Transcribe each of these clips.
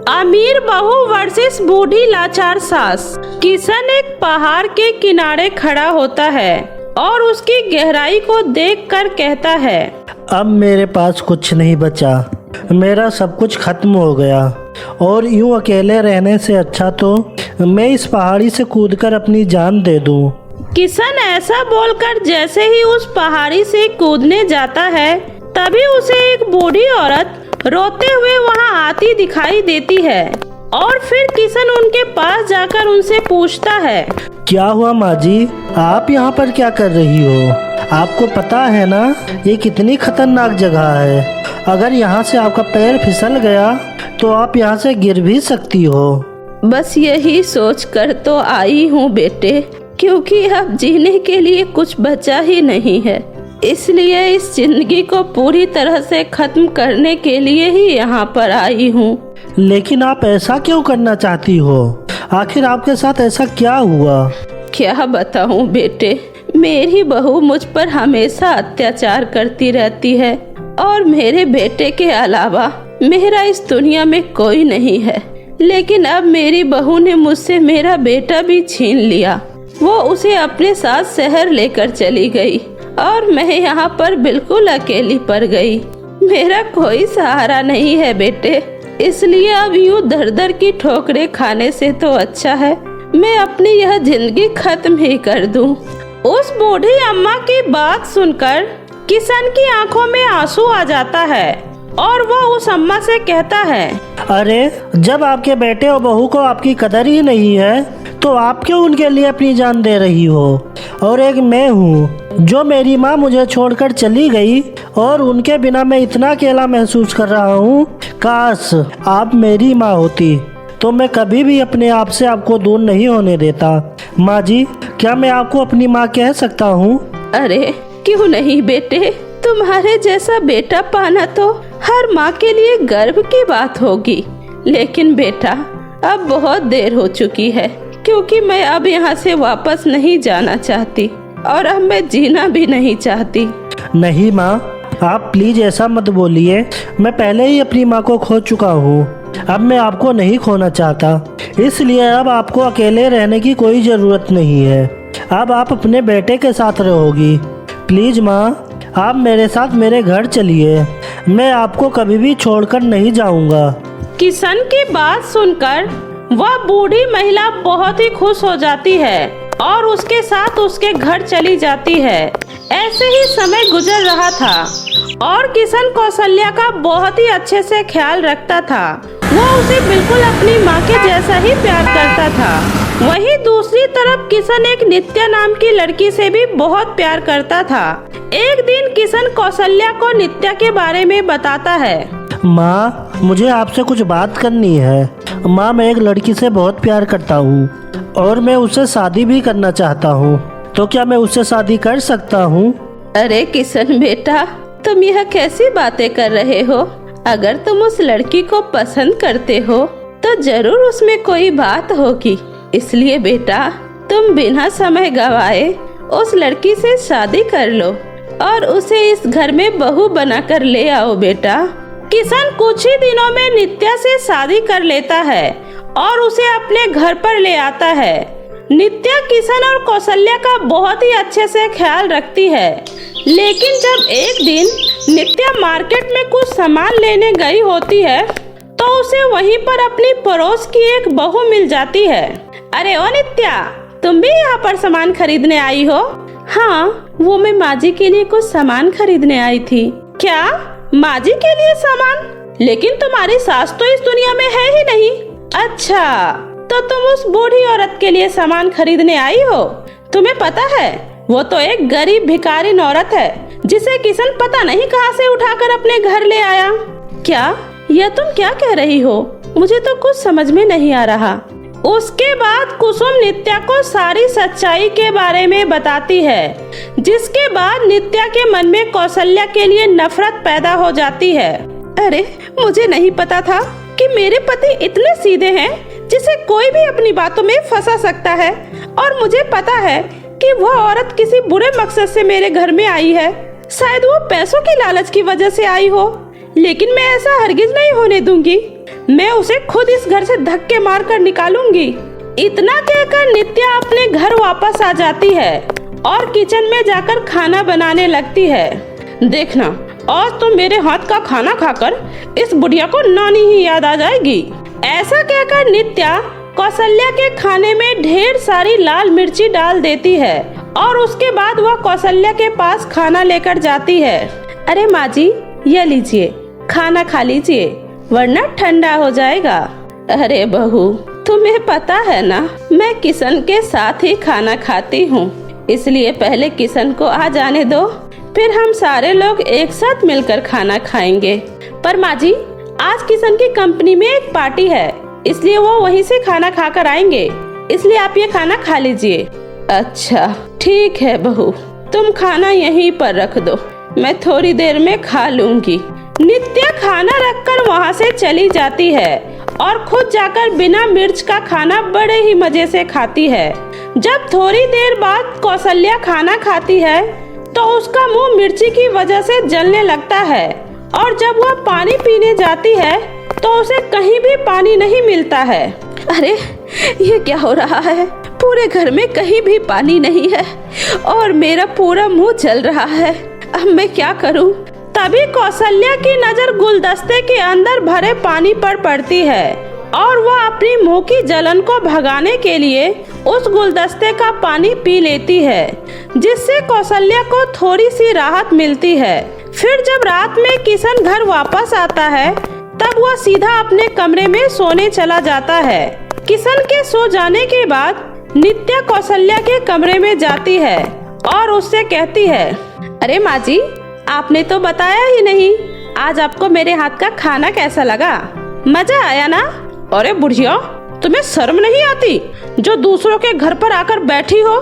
अमीर बहू वर्सेस बूढ़ी लाचार सास। किशन एक पहाड़ के किनारे खड़ा होता है और उसकी गहराई को देखकर कहता है, अब मेरे पास कुछ नहीं बचा, मेरा सब कुछ खत्म हो गया और यूं अकेले रहने से अच्छा तो मैं इस पहाड़ी से कूदकर अपनी जान दे दूं। किशन ऐसा बोलकर जैसे ही उस पहाड़ी से कूदने जाता है तभी उसे एक बूढ़ी औरत रोते हुए वहां आती दिखाई देती है और फिर किशन उनके पास जाकर उनसे पूछता है, क्या हुआ माँ जी, आप यहाँ पर क्या कर रही हो? आपको पता है ना ये कितनी खतरनाक जगह है, अगर यहाँ से आपका पैर फिसल गया तो आप यहाँ से गिर भी सकती हो। बस यही सोच कर तो आई हूँ बेटे, क्योंकि अब जीने के लिए कुछ बचा ही नहीं है, इसलिए इस जिंदगी को पूरी तरह से खत्म करने के लिए ही यहाँ पर आई हूँ। लेकिन आप ऐसा क्यों करना चाहती हो? आखिर आपके साथ ऐसा क्या हुआ? क्या बताऊँ बेटे, मेरी बहू मुझ पर हमेशा अत्याचार करती रहती है और मेरे बेटे के अलावा मेरा इस दुनिया में कोई नहीं है। लेकिन अब मेरी बहू ने मुझसे मेरा बेटा भी छीन लिया। वो उसे अपने साथ शहर लेकर चली गई और मैं यहाँ पर बिल्कुल अकेली पड़ गई। मेरा कोई सहारा नहीं है बेटे, इसलिए अब यूँ दर दर की ठोकरें खाने से तो अच्छा है मैं अपनी यह जिंदगी खत्म ही कर दूं। उस बूढ़ी अम्मा की बात सुनकर किशन की आंखों में आंसू आ जाता है और वो उस अम्मा से कहता है, अरे जब आपके बेटे और बहू को आपकी कदर ही नहीं है तो आप क्यों उनके लिए अपनी जान दे रही हो? और एक मैं हूँ जो मेरी माँ मुझे छोड़कर चली गई और उनके बिना मैं इतना अकेला महसूस कर रहा हूँ। काश आप मेरी माँ होती तो मैं कभी भी अपने आप से आपको दूर नहीं होने देता। माँ जी, क्या मैं आपको अपनी माँ कह सकता हूँ? अरे क्यों नहीं बेटे, तुम्हारे जैसा बेटा पाना तो हर माँ के लिए गर्व की बात होगी। लेकिन बेटा अब बहुत देर हो चुकी है, क्योंकि मैं अब यहाँ से वापस नहीं जाना चाहती और अब मैं जीना भी नहीं चाहती। नहीं माँ, आप प्लीज ऐसा मत बोलिए, मैं पहले ही अपनी माँ को खो चुका हूँ, अब मैं आपको नहीं खोना चाहता, इसलिए अब आपको अकेले रहने की कोई ज़रूरत नहीं है। अब आप अपने बेटे के साथ रहोगी। प्लीज माँ, आप मेरे साथ मेरे घर चलिए, मैं आपको कभी भी छोड़कर नहीं जाऊँगा। किशन की बात सुनकर वह बूढ़ी महिला बहुत ही खुश हो जाती है और उसके साथ उसके घर चली जाती है। ऐसे ही समय गुजर रहा था और किशन कौशल्या का बहुत ही अच्छे से ख्याल रखता था। वो उसे बिल्कुल अपनी माँ के जैसा ही प्यार करता था। वहीं दूसरी तरफ किशन एक नित्या नाम की लड़की से भी बहुत प्यार करता था। एक दिन किशन कौशल्या को नित्या के बारे में बताता है। माँ, मुझे आपसे कुछ बात करनी है। माँ, मैं एक लड़की से बहुत प्यार करता हूँ और मैं उससे शादी भी करना चाहता हूँ, तो क्या मैं उससे शादी कर सकता हूँ? अरे किशन बेटा, तुम यह कैसी बातें कर रहे हो? अगर तुम उस लड़की को पसंद करते हो तो जरूर उसमें कोई बात होगी। इसलिए बेटा तुम बिना समय गवाए उस लड़की से शादी कर लो और उसे इस घर में बहू बनाकर ले आओ बेटा। किशन कुछ ही दिनों में नित्या से शादी कर लेता है और उसे अपने घर पर ले आता है। नित्या किशन और कौशल्या का बहुत ही अच्छे से ख्याल रखती है। लेकिन जब एक दिन नित्या मार्केट में कुछ सामान लेने गई होती है तो उसे वहीं पर अपनी पड़ोस की एक बहू मिल जाती है। अरे ओ नित्या, तुम भी यहाँ पर सामान खरीदने आई हो? हाँ, वो मैं माँ जी के लिए कुछ सामान खरीदने आई थी। क्या माँ जी के लिए सामान? लेकिन तुम्हारी सास तो इस दुनिया में है ही नहीं। अच्छा, तो तुम उस बूढ़ी औरत के लिए सामान खरीदने आई हो? तुम्हें पता है वो तो एक गरीब भिखारिन औरत है जिसे किशन पता नहीं कहां से उठाकर अपने घर ले आया। क्या यह तुम क्या कह रही हो? मुझे तो कुछ समझ में नहीं आ रहा। उसके बाद कुसुम नित्या को सारी सच्चाई के बारे में बताती है, जिसके बाद नित्या के मन में कौशल्या के लिए नफरत पैदा हो जाती है। अरे मुझे नहीं पता था कि मेरे पति इतने सीधे हैं जिसे कोई भी अपनी बातों में फंसा सकता है, और मुझे पता है कि वह औरत किसी बुरे मकसद से मेरे घर में आई है। शायद वो पैसों की लालच की वजह से आई हो, लेकिन मैं ऐसा हरगिज नहीं होने दूंगी। मैं उसे खुद इस घर से धक्के मारकर निकालूंगी। इतना कहकर नित्या अपने घर वापस आ जाती है और किचन में जाकर खाना बनाने लगती है। देखना, आज तो मेरे हाथ का खाना खाकर इस बुढ़िया को नानी ही याद आ जाएगी। ऐसा कहकर नित्या कौशल्या के खाने में ढेर सारी लाल मिर्ची डाल देती है और उसके बाद वह कौशल्या के पास खाना लेकर जाती है। अरे माँ जी, ये लीजिए, खाना खा लीजिए वरना ठंडा हो जाएगा। अरे बहू, तुम्हें पता है ना, मैं किशन के साथ ही खाना खाती हूँ, इसलिए पहले किशन को आ जाने दो, फिर हम सारे लोग एक साथ मिलकर खाना खाएंगे। पर माँ जी, आज किशन की कंपनी में एक पार्टी है, इसलिए वो वहीं से खाना खाकर आएंगे, इसलिए आप ये खाना खा लीजिए। अच्छा ठीक है बहू, तुम खाना यहीं पर रख दो, मैं थोड़ी देर में खा लूंगी। नित्या खाना रखकर वहाँ से चली जाती है और खुद जाकर बिना मिर्च का खाना बड़े ही मजे से खाती है। जब थोड़ी देर बाद कौशल्या खाना खाती है तो उसका मुंह मिर्ची की वजह से जलने लगता है और जब वह पानी पीने जाती है तो उसे कहीं भी पानी नहीं मिलता है। अरे ये क्या हो रहा है, पूरे घर में कहीं भी पानी नहीं है और मेरा पूरा मुंह जल रहा है, अब मैं क्या करूं? तभी कौशल्या की नजर गुलदस्ते के अंदर भरे पानी पर पड़ती है और वह अपनी मुंह की जलन को भगाने के लिए उस गुलदस्ते का पानी पी लेती है, जिससे कौशल्या को थोड़ी सी राहत मिलती है। फिर जब रात में किशन घर वापस आता है तब वह सीधा अपने कमरे में सोने चला जाता है। किशन के सो जाने के बाद नित्या कौशल्या के कमरे में जाती है और उससे कहती है, अरे माँ जी, आपने तो बताया ही नहीं, आज आपको मेरे हाथ का खाना कैसा लगा? मजा आया ना? अरे बुढ़िया, तुम्हें शर्म नहीं आती जो दूसरों के घर पर आकर बैठी हो?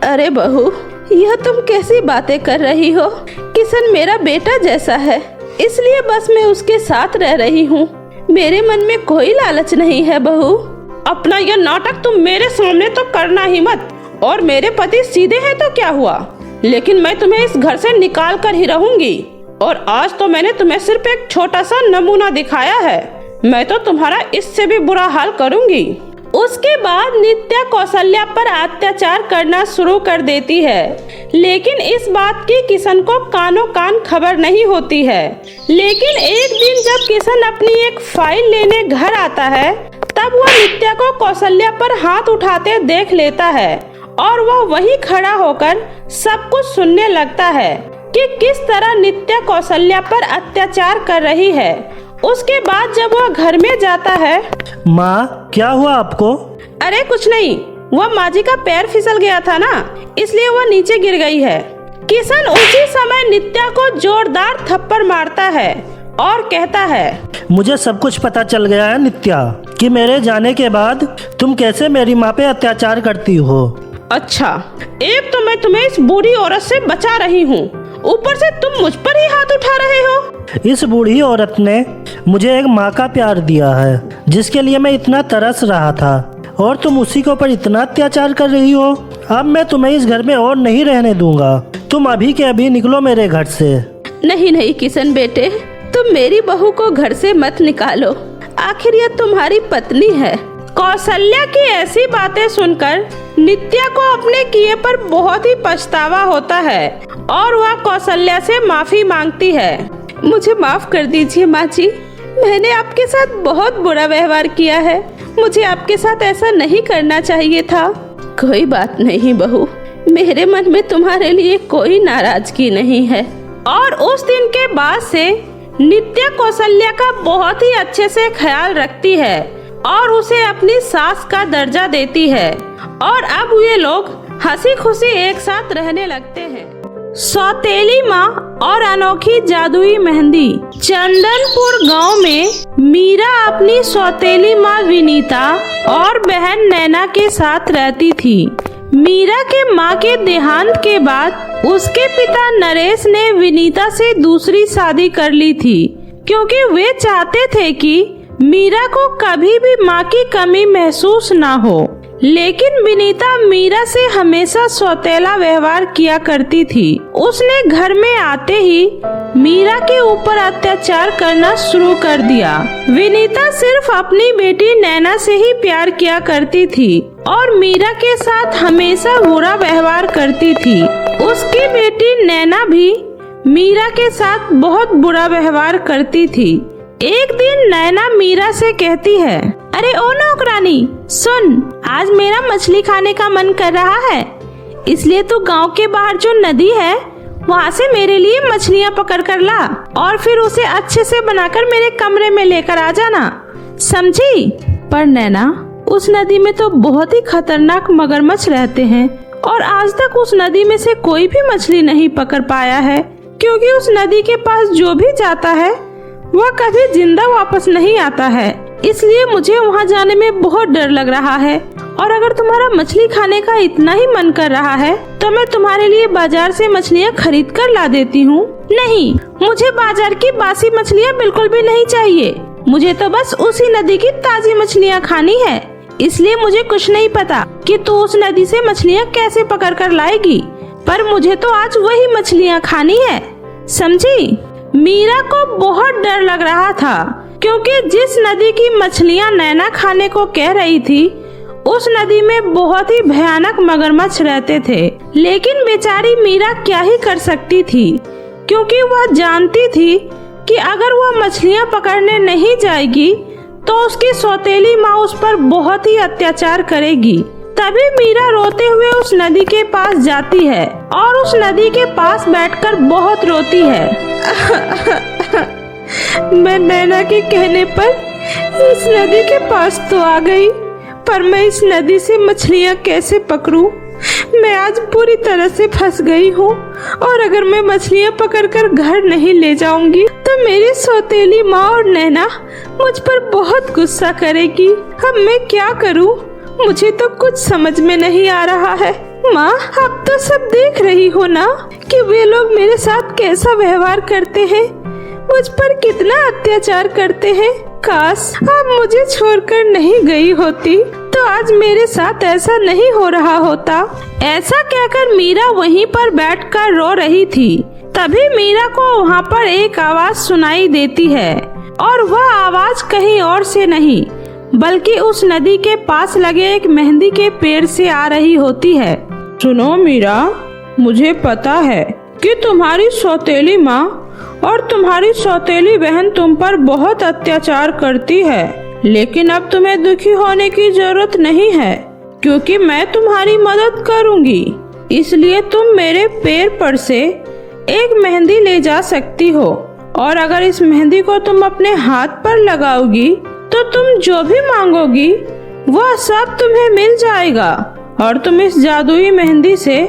अरे बहू, यह तुम कैसी बातें कर रही हो? किशन मेरा बेटा जैसा है, इसलिए बस मैं उसके साथ रह रही हूँ, मेरे मन में कोई लालच नहीं है बहू। अपना यह नाटक तुम मेरे सामने तो करना ही मत, और मेरे पति सीधे हैं तो क्या हुआ, लेकिन मैं तुम्हें इस घर से निकाल कर ही रहूंगी। और आज तो मैंने तुम्हें सिर्फ एक छोटा सा नमूना दिखाया है, मैं तो तुम्हारा इससे भी बुरा हाल करूंगी। उसके बाद नित्या कौशल्या पर अत्याचार करना शुरू कर देती है, लेकिन इस बात की किशन को कानों कान खबर नहीं होती है। लेकिन एक दिन जब किशन अपनी एक फाइल लेने घर आता है तब वह नित्या को कौशल्या पर हाथ उठाते देख लेता है और वह वहीं खड़ा होकर सब कुछ सुनने लगता है कि किस तरह नित्या कौशल्या पर अत्याचार कर रही है। उसके बाद जब वह घर में जाता है, माँ क्या हुआ आपको? अरे कुछ नहीं, वह माँ जी का पैर फिसल गया था ना, इसलिए वह नीचे गिर गई है। किशन उसी समय नित्या को जोरदार थप्पड़ मारता है और कहता है, मुझे सब कुछ पता चल गया है नित्या, कि मेरे जाने के बाद तुम कैसे मेरी माँ पे अत्याचार करती हो। अच्छा, एक तो मैं तुम्हें इस बूढ़ी औरत से बचा रही हूँ, ऊपर से तुम मुझ पर ही हाथ उठा रहे हो। इस बूढ़ी औरत ने मुझे एक माँ का प्यार दिया है, जिसके लिए मैं इतना तरस रहा था, और तुम उसी के ऊपर इतना अत्याचार कर रही हो। अब मैं तुम्हें इस घर में और नहीं रहने दूंगा, तुम अभी के अभी निकलो मेरे घर से। नहीं नहीं किशन बेटे, तुम मेरी बहू को घर से मत निकालो, आखिर यह तुम्हारी पत्नी है। कौशल्या की ऐसी बातें सुनकर नित्या को अपने किए पर बहुत ही पछतावा होता है और वह कौशल्या से माफी मांगती है। मुझे माफ कर दीजिए माँ जी, मैंने आपके साथ बहुत बुरा व्यवहार किया है, मुझे आपके साथ ऐसा नहीं करना चाहिए था। कोई बात नहीं बहू, मेरे मन में तुम्हारे लिए कोई नाराजगी नहीं है। और उस दिन के बाद से नित्या कौशल्या का बहुत ही अच्छे से ख्याल रखती है और उसे अपनी सास का दर्जा देती है, और अब ये लोग हंसी खुशी एक साथ रहने लगते हैं। सौतेली माँ और अनोखी जादुई मेहंदी। चंदनपुर गांव में मीरा अपनी सौतेली माँ विनीता और बहन नैना के साथ रहती थी। मीरा के माँ के देहांत के बाद उसके पिता नरेश ने विनीता से दूसरी शादी कर ली थी, क्योंकि वे चाहते थे कि मीरा को कभी भी माँ की कमी महसूस ना हो। लेकिन विनीता मीरा से हमेशा सौतेला व्यवहार किया करती थी। उसने घर में आते ही मीरा के ऊपर अत्याचार करना शुरू कर दिया। विनीता सिर्फ अपनी बेटी नैना से ही प्यार किया करती थी और मीरा के साथ हमेशा बुरा व्यवहार करती थी। उसकी बेटी नैना भी मीरा के साथ बहुत बुरा व्यवहार करती थी। एक दिन नैना मीरा से कहती है, अरे ओ नौकरानी सुन, आज मेरा मछली खाने का मन कर रहा है, इसलिए तू गांव के बाहर जो नदी है वहाँ से मेरे लिए मछलियाँ पकड़ कर ला और फिर उसे अच्छे से बनाकर मेरे कमरे में लेकर आ जाना, समझी? पर नैना, उस नदी में तो बहुत ही खतरनाक मगरमच्छ रहते हैं और आज तक उस नदी में से कोई भी मछली नहीं पकड़ पाया है, क्योंकि उस नदी के पास जो भी जाता है वह कभी जिंदा वापस नहीं आता है। इसलिए मुझे वहाँ जाने में बहुत डर लग रहा है और अगर तुम्हारा मछली खाने का इतना ही मन कर रहा है तो मैं तुम्हारे लिए बाजार से मछलियाँ खरीद कर ला देती हूँ। नहीं, मुझे बाजार की बासी मछलियाँ बिल्कुल भी नहीं चाहिए। मुझे तो बस उसी नदी की ताज़ी मछलियाँ खानी है। इसलिए मुझे कुछ नहीं पता कि तू उस नदी से मछलियाँ कैसे पकड़ कर लाएगी, पर मुझे तो आज वही मछलियाँ खानी है, समझी? मीरा को बहुत डर लग रहा था, क्योंकि जिस नदी की मछलियाँ नैना खाने को कह रही थी उस नदी में बहुत ही भयानक मगरमच्छ रहते थे। लेकिन बेचारी मीरा क्या ही कर सकती थी, क्योंकि वह जानती थी कि अगर वह मछलियाँ पकड़ने नहीं जाएगी तो उसकी सौतेली माँ उस पर बहुत ही अत्याचार करेगी। तभी मीरा रोते हुए उस नदी के पास जाती है और उस नदी के पास बैठकर बहुत रोती है। मैं नैना के कहने पर इस नदी के पास तो आ गई, पर मैं इस नदी से मछलियाँ कैसे पकड़ूं? मैं आज पूरी तरह से फंस गई हूँ और अगर मैं मछलियाँ पकड़कर घर नहीं ले जाऊंगी तो मेरी सौतेली माँ और नैना मुझ पर बहुत गुस्सा करेगी। अब मैं क्या करूँ? मुझे तो कुछ समझ में नहीं आ रहा है। माँ, आप तो सब देख रही हो ना कि वे लोग मेरे साथ कैसा व्यवहार करते हैं, मुझ पर कितना अत्याचार करते हैं। काश आप मुझे छोड़कर नहीं गई होती तो आज मेरे साथ ऐसा नहीं हो रहा होता। ऐसा कहकर मीरा वहीं पर बैठकर रो रही थी। तभी मीरा को वहाँ पर एक आवाज सुनाई देती है और वह आवाज कहीं और से नहीं बल्कि उस नदी के पास लगे एक मेहंदी के पेड़ से आ रही होती है। सुनो मीरा, मुझे पता है कि तुम्हारी सौतेली माँ और तुम्हारी सौतेली बहन तुम पर बहुत अत्याचार करती है, लेकिन अब तुम्हें दुखी होने की जरूरत नहीं है, क्योंकि मैं तुम्हारी मदद करूँगी। इसलिए तुम मेरे पैर पर से एक मेहंदी ले जा सकती हो और अगर इस मेहंदी को तुम अपने हाथ पर लगाओगी तो तुम जो भी मांगोगी वह सब तुम्हें मिल जाएगा और तुम इस जादुई मेहंदी से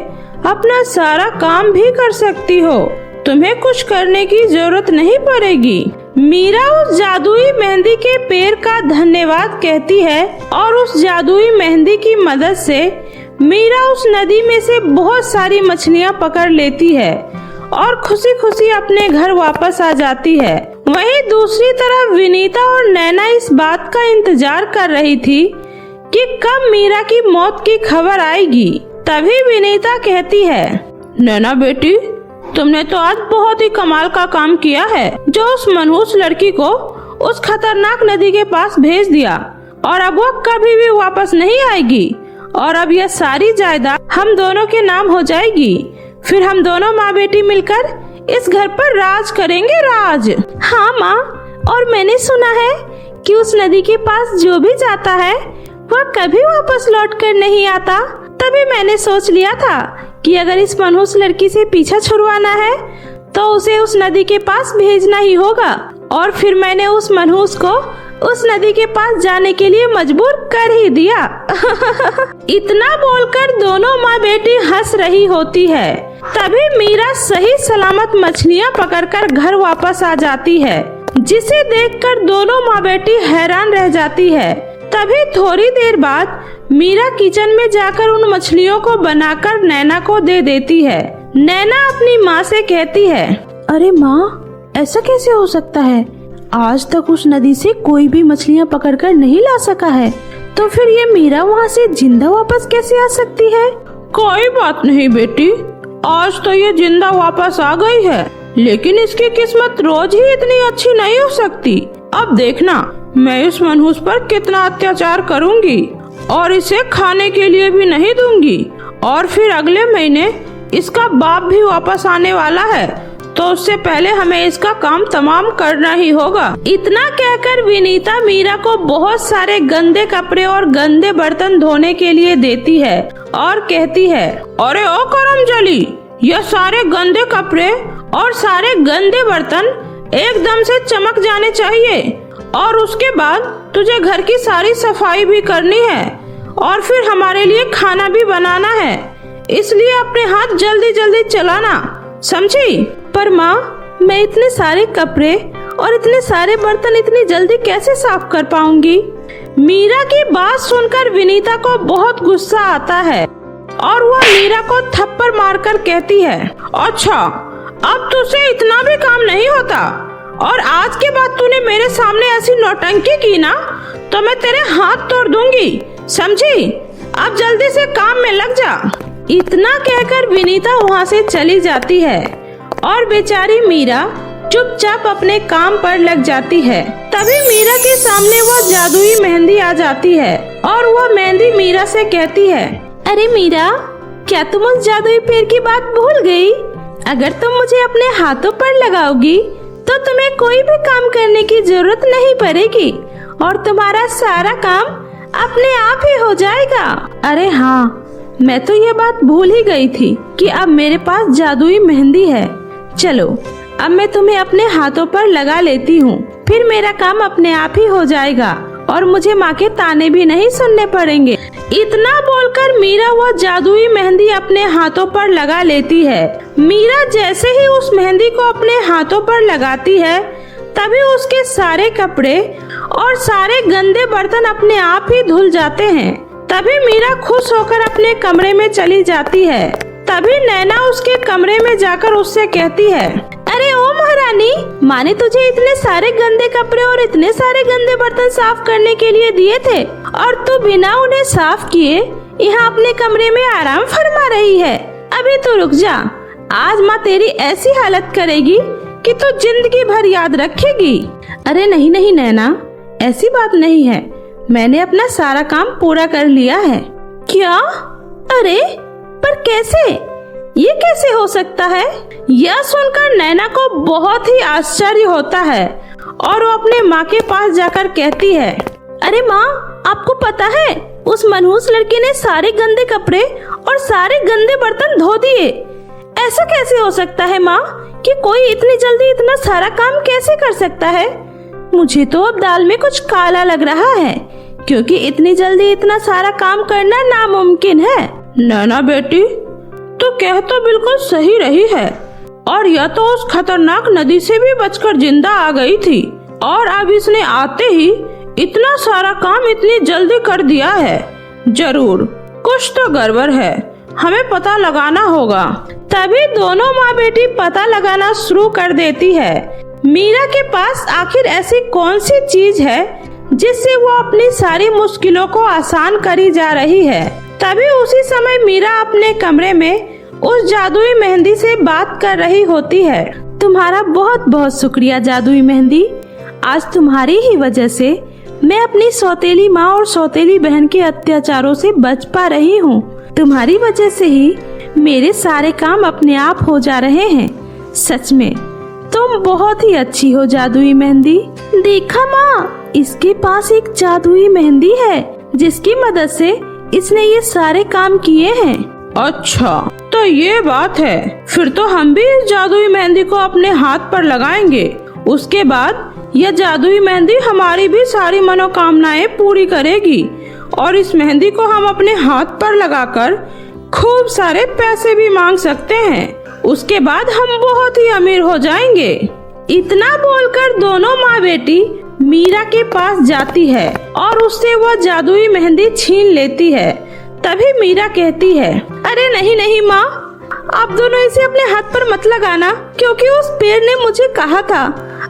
अपना सारा काम भी कर सकती हो। तुम्हें कुछ करने की जरूरत नहीं पड़ेगी। मीरा उस जादुई मेहंदी के पेड़ का धन्यवाद कहती है और उस जादुई मेहंदी की मदद से मीरा उस नदी में से बहुत सारी मछलियाँ पकड़ लेती है और खुशी खुशी अपने घर वापस आ जाती है। वहीं दूसरी तरफ विनीता और नैना इस बात का इंतजार कर रही थी कि कब मीरा की मौत की खबर आएगी। तभी विनीता कहती है, नैना बेटी, तुमने तो आज बहुत ही कमाल का काम किया है, जो उस मनहूस लड़की को उस खतरनाक नदी के पास भेज दिया और अब वो कभी भी वापस नहीं आएगी और अब यह सारी जायदाद हम दोनों के नाम हो जाएगी। फिर हम दोनों माँ बेटी मिलकर इस घर पर राज करेंगे, राज। हाँ माँ, और मैंने सुना है कि उस नदी के पास जो भी जाता है वह कभी वापस लौट कर नहीं आता। तभी मैंने सोच लिया था कि अगर इस मनहूस लड़की से पीछा छुड़वाना है तो उसे उस नदी के पास भेजना ही होगा और फिर मैंने उस मनहूस को उस नदी के पास जाने के लिए मजबूर कर ही दिया। इतना बोलकर दोनों माँ बेटी हंस रही होती है। तभी मीरा सही सलामत मछलियाँ पकड़कर घर वापस आ जाती है, जिसे देखकर दोनों माँ बेटी हैरान रह जाती है। तभी थोड़ी देर बाद मीरा किचन में जाकर उन मछलियों को बनाकर नैना को दे देती है। नैना अपनी माँ से कहती है, अरे माँ, ऐसा कैसे हो सकता है? आज तक उस नदी से कोई भी मछलियाँ पकड़कर नहीं ला सका है। तो फिर ये मीरा वहाँ से जिंदा वापस कैसे आ सकती है? कोई बात नहीं बेटी, आज तो ये जिंदा वापस आ गई है, लेकिन इसकी किस्मत रोज ही इतनी अच्छी नहीं हो सकती। अब देखना मैं इस मनहूस पर कितना अत्याचार करूंगी और इसे खाने के लिए भी नहीं दूंगी। और फिर अगले महीने इसका बाप भी वापस आने वाला है, तो उससे पहले हमें इसका काम तमाम करना ही होगा। इतना कहकर विनीता मीरा को बहुत सारे गंदे कपड़े और गंदे बर्तन धोने के लिए देती है और कहती है, अरे ओ करमजली, ये सारे गंदे कपड़े और सारे गंदे बर्तन एकदम से चमक जाने चाहिए और उसके बाद तुझे घर की सारी सफाई भी करनी है और फिर हमारे लिए खाना भी बनाना है, इसलिए अपने हाथ जल्दी जल्दी चलाना, समझी? पर माँ, मैं इतने सारे कपड़े और इतने सारे बर्तन इतनी जल्दी कैसे साफ कर पाऊंगी? मीरा की बात सुनकर विनीता को बहुत गुस्सा आता है और वह मीरा को थप्पड़ मारकर कहती है, अच्छा अब तुझसे इतना भी काम नहीं होता और आज के बाद तूने मेरे सामने ऐसी नौटंकी की ना तो मैं तेरे हाथ तोड़ दूंगी, समझी? अब जल्दी से काम में लग जा। इतना कहकर विनीता वहाँ से चली जाती है और बेचारी मीरा चुपचाप अपने काम पर लग जाती है। तभी मीरा के सामने वह जादुई मेहंदी आ जाती है और वह मेहंदी मीरा से कहती है, अरे मीरा, क्या तुम उस जादुई पेड़ की बात भूल गई? अगर तुम मुझे अपने हाथों पर लगाओगी तो तुम्हें कोई भी काम करने की जरूरत नहीं पड़ेगी और तुम्हारा सारा काम अपने आप ही हो जाएगा। अरे हाँ, मैं तो ये बात भूल ही गई थी कि अब मेरे पास जादुई मेहंदी है। चलो अब मैं तुम्हें अपने हाथों पर लगा लेती हूँ, फिर मेरा काम अपने आप ही हो जाएगा और मुझे माँ के ताने भी नहीं सुनने पड़ेंगे। इतना बोलकर मीरा वह जादुई मेहंदी अपने हाथों पर लगा लेती है। मीरा जैसे ही उस मेहंदी को अपने हाथों पर लगाती है, तभी उसके सारे कपड़े और सारे गंदे बर्तन अपने आप ही धुल जाते हैं। तभी मीरा खुश होकर अपने कमरे में चली जाती है। तभी नैना उसके कमरे में जाकर उससे कहती है, अरे ओ महारानी, माँ ने तुझे इतने सारे गंदे कपड़े और इतने सारे गंदे बर्तन साफ करने के लिए दिए थे और तू बिना उन्हें साफ किए यहाँ अपने कमरे में आराम फरमा रही है। अभी तो रुक जा, आज माँ तेरी ऐसी हालत करेगी कि तू जिंदगी भर याद रखेगी। अरे नहीं नहीं नैना, ऐसी बात नहीं है, मैंने अपना सारा काम पूरा कर लिया है। क्या? अरे पर कैसे? ये कैसे हो सकता है? यह सुनकर नैना को बहुत ही आश्चर्य होता है और वो अपने माँ के पास जाकर कहती है, अरे माँ, आपको पता है उस मनहूस लड़के ने सारे गंदे कपड़े और सारे गंदे बर्तन धो दिए। ऐसा कैसे हो सकता है माँ कि कोई इतनी जल्दी इतना सारा काम कैसे कर सकता है? मुझे तो अब दाल में कुछ काला लग रहा है, क्योंकि इतनी जल्दी इतना सारा काम करना नामुमकिन है। नैना बेटी, तो कह तो बिल्कुल सही रही है और यह तो उस खतरनाक नदी से भी बचकर जिंदा आ गई थी और अब इसने आते ही इतना सारा काम इतनी जल्दी कर दिया है। जरूर कुछ तो गड़बड़ है, हमें पता लगाना होगा। तभी दोनों माँ बेटी पता लगाना शुरू कर देती है। मीरा के पास आखिर ऐसी कौन सी चीज है जिससे वो अपनी सारी मुश्किलों को आसान करी जा रही है। तभी उसी समय मीरा अपने कमरे में उस जादुई मेहंदी से बात कर रही होती है। तुम्हारा बहुत बहुत शुक्रिया जादुई मेहंदी, आज तुम्हारी ही वजह से मैं अपनी सौतेली माँ और सौतेली बहन के अत्याचारों से बच पा रही हूँ। तुम्हारी वजह से ही मेरे सारे काम अपने आप हो जा रहे हैं। सच में तुम बहुत ही अच्छी हो जादुई मेहंदी। देखा माँ, इसके पास एक जादुई मेहंदी है जिसकी मदद से इसने ये सारे काम किए हैं। अच्छा, तो ये बात है, फिर तो हम भी इस जादुई मेहंदी को अपने हाथ पर लगाएंगे। उसके बाद यह जादुई मेहंदी हमारी भी सारी मनोकामनाएं पूरी करेगी और इस मेहंदी को हम अपने हाथ पर लगाकर खूब सारे पैसे भी मांग सकते हैं। उसके बाद हम बहुत ही अमीर हो जाएंगे। इतना बोलकर दोनों माँ बेटी मीरा के पास जाती है और उससे वह जादुई मेहंदी छीन लेती है। तभी मीरा कहती है, अरे नहीं नहीं माँ, आप दोनों इसे अपने हाथ पर मत लगाना, क्योंकि उस पेड़ ने मुझे कहा था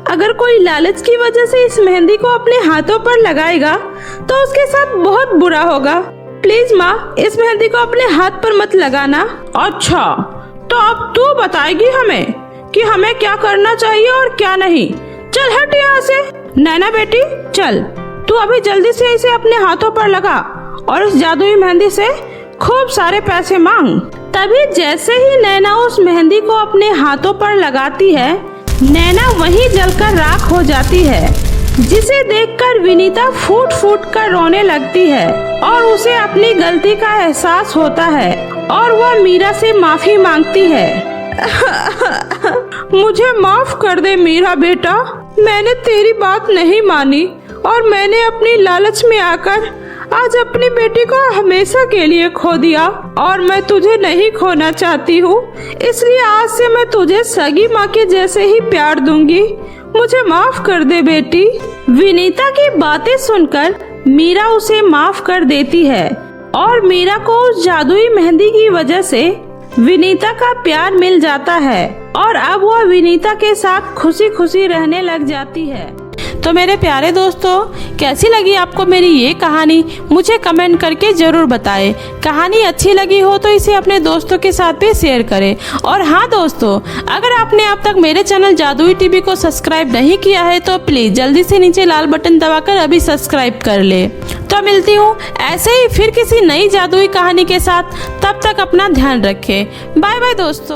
अगर कोई लालच की वजह से इस मेहंदी को अपने हाथों पर लगाएगा तो उसके साथ बहुत बुरा होगा। प्लीज माँ, इस मेहंदी को अपने हाथ पर मत लगाना। अच्छा, तो अब तू बताएगी हमें कि हमें क्या करना चाहिए और क्या नहीं। चल हट यहाँ से। नैना बेटी चल, तू अभी जल्दी से इसे अपने हाथों पर लगा और इस जादुई मेहंदी से खूब सारे पैसे मांग। तभी जैसे ही नैना उस मेहंदी को अपने हाथों पर लगाती है, नैना वहीं जलकर राख हो जाती है, जिसे देखकर विनीता फूट फूट कर रोने लगती है और उसे अपनी गलती का एहसास होता है और वह मीरा से माफी मांगती है। मुझे माफ कर दे मीरा बेटा, मैंने तेरी बात नहीं मानी और मैंने अपनी लालच में आकर आज अपनी बेटी को हमेशा के लिए खो दिया और मैं तुझे नहीं खोना चाहती हूँ, इसलिए आज से मैं तुझे सगी माँ के जैसे ही प्यार दूंगी। मुझे माफ कर दे बेटी। विनीता की बातें सुनकर मीरा उसे माफ कर देती है और मीरा को उस जादुई मेहंदी की वजह से विनीता का प्यार मिल जाता है और अब वह विनीता के साथ खुशी खुशी रहने लग जाती है। तो मेरे प्यारे दोस्तों, कैसी लगी आपको मेरी ये कहानी, मुझे कमेंट करके ज़रूर बताएं। कहानी अच्छी लगी हो तो इसे अपने दोस्तों के साथ भी शेयर करें। और हाँ दोस्तों, अगर आपने अब तक मेरे चैनल जादुई टीवी को सब्सक्राइब नहीं किया है तो प्लीज़ जल्दी से नीचे लाल बटन दबाकर अभी सब्सक्राइब कर ले। तो मिलती हूँ ऐसे ही फिर किसी नई जादुई कहानी के साथ। तब तक अपना ध्यान रखें। बाय बाय दोस्तों।